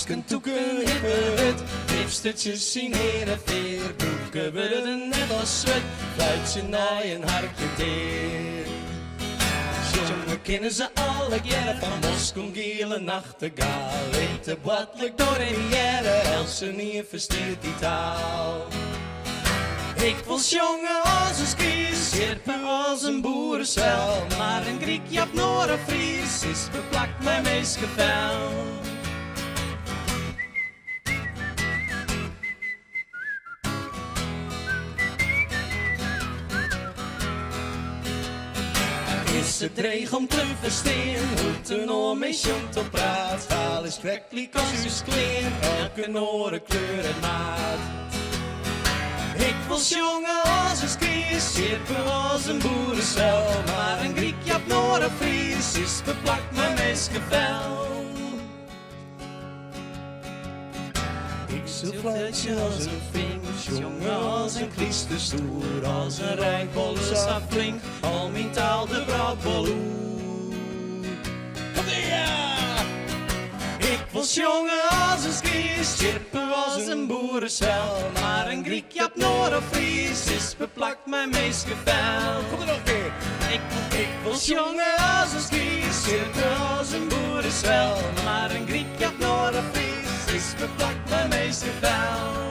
Harsken, toeken, hippe hut, lipstetjes zien heen en veer, broeken worden net als zwet, fluitje naar een hartje teer. Jongen kennen ze alle jaren, van Moskou, Giele, Nachtegaal, weet de bottelijk door in jaren, als ze niet versteert die taal. Ik wil jongen als een skies, sjerpen als een boerenspel, maar een Griek, Jap, Noor of Fries is beplakt mijn meest gevel. Is het dreig om te verstaan hoe de Noor mee jongt op praat, taal is werkelijk als uw klein, elke Noren kleur en maat. Ik wil jongen als een skies, sjerpen als een boerenspel, maar een Griek, Jap, Noor of Fries is beplakt mijn meest gevel. Ik zoek fluitje als een vink, jongen als een Christus stoer, als een rijkbolle flink, al mijn taal de braadbolloer. Ik wil jongen als een skies, sjerpen als een boerenspel, maar een Griek, Jap, Noor of Fries is beplakt mijn meest gevel. Kom er nog een keer. Ik wil jongen als een skies, sjerpen als een boerenspel, maar een Griek, Jap, Noor of Fries is beplakt mijn meest gevel.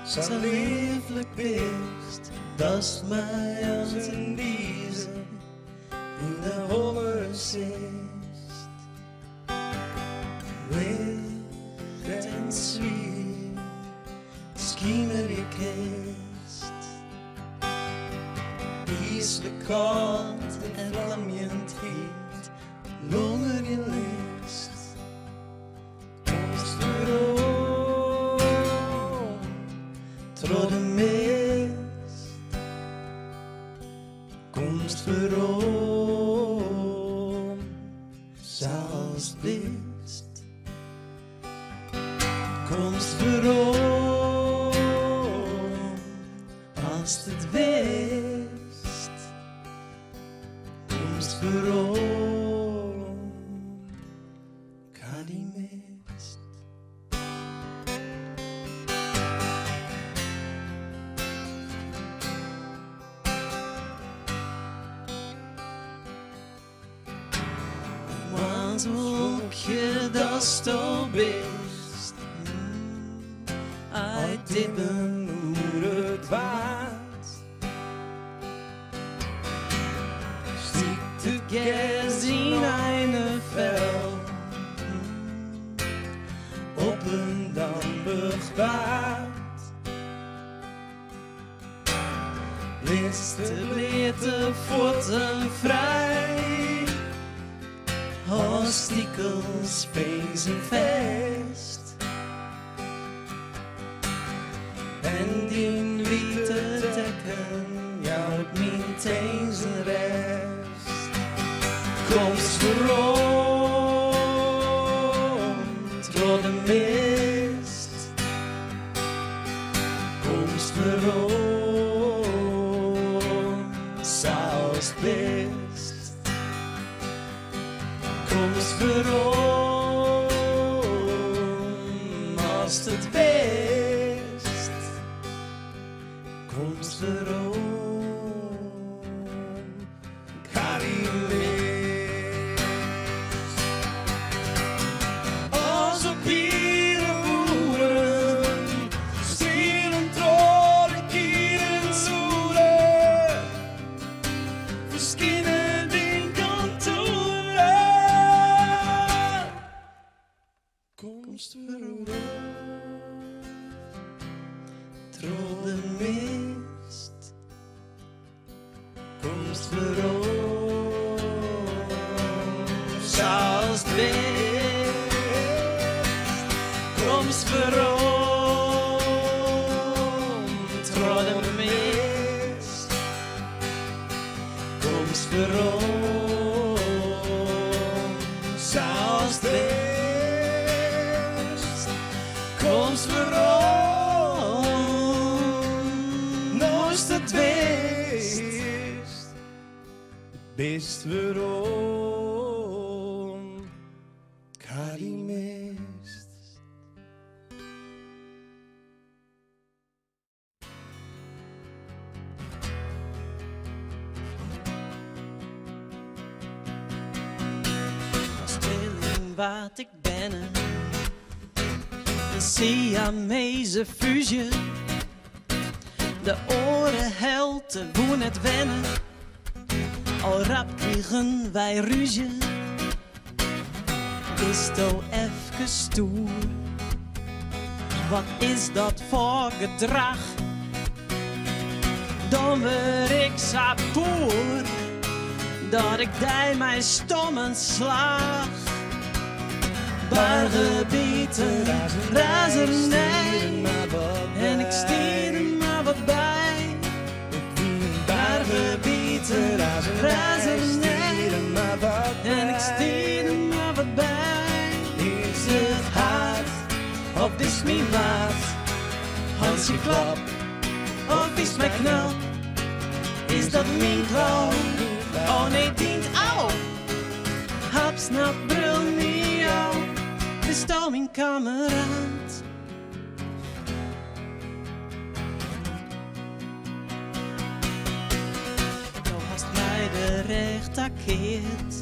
Zo lieflijk bist, dat mij als een diezen in de holler zist. Wild en sweet, schiemer je kist. Iselijk kant en vlamjend heet, longer je list. Komst erom, door de mist, komst verom, zelfs bist. Komst verom, als het wist. Komst verom, kan die mist. Ook je dat zo best, uit dippen hoe het waard. Stiekt het gas in een vel, op een dampig paard. List de blete voeten vrij, Hostikels pezen vest. En die witte dekken jouwt mijn teen zijn rest. Komst rond door de mist. Komst rond, zoals best. Komst verom, als het best. Komst verom, Karilees. Als op hier boeren, stieren trolle kieren zoelen, verschijnen die kantoren. Komst verom, door de mist. Komst verom, zoals het best. Komst verom. waarom, zoals het wist, komst waarom, nooit het wist, best waarom, Kali mist. Wat ik ben, een Siamese fusie. De oren helten woe net wennen, al rap kregen wij ruzie. Is to even stoer, wat is dat voor gedrag? Dan word ik sapoer, dat ik dij mijn stommen slag. Bargebieten, razernij, en ik stier er maar wat bij. Bargebieten, razernij, en ik stier er maar wat bij. Is het hard, of is mijn maat? Hansje klap, of is mijn knap? Is dat mijn klauw? Oh nee, dient au! Hap, snap, brul, miauw. Is al mijn kameraad. Nou hast mij de recht akkeerd.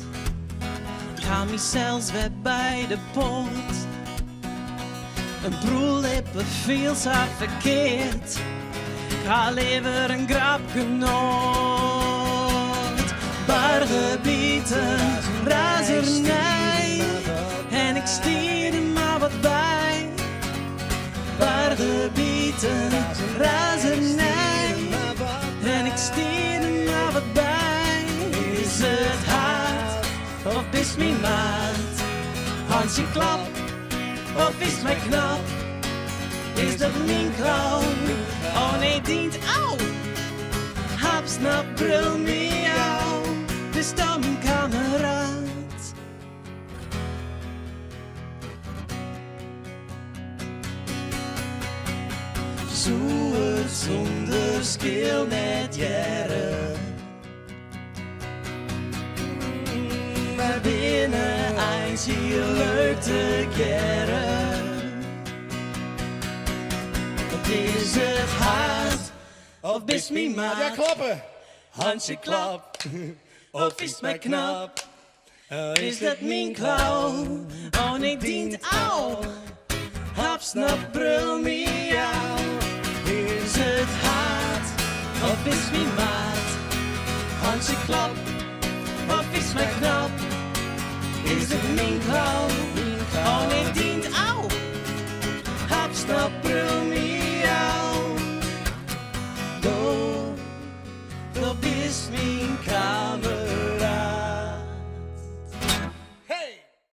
Ga mij zelfs weer bij de poort. Een broerlippen viel zo verkeerd. Ga liever een grap genoot. Bargebieten, razernij. En ik stier er maar wat bij. Bargebieten, razernij. En ik stier er maar wat bij. Is het hard, of is mijn maat? Hansje klap, of is mijn knap? Is dat mijn klauw? Oh nee, dient au! Hap, snap, brul, miauw. Dus dan mijn kameraad. Zo het zonder skil net jaren. Maar binnen eens hier leuk te keren. Wat is het hard, of is mijn maat? Ja, klappen. Hansje klap, of is mijn knap? Is dat mijn klauw? Oh nee, dient au! Hap, snap, brul, miauw. Is het hard, of is mijn maat? Hansje klap, of is mijn knap? Is het mijn klauw? Oh nee,